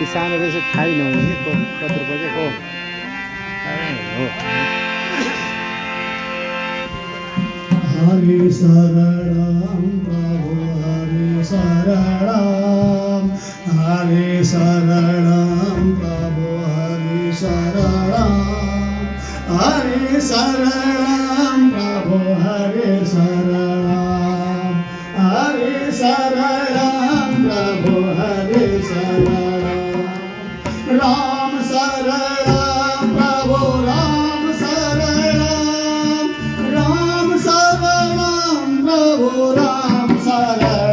त्यति सानो रहेछ थाहै नहुने कि कत्रो बजेको हो। हरि शरणं प्रभु हरि शरणं हरि शरणं प्रभु हरि शरणं हरि शरणं प्रभु हरि शरणं हरि शरणं प्रभु हरि शरणं राम शरणं प्रभु राम शरणं राम शरणं प्रभु राम शरणं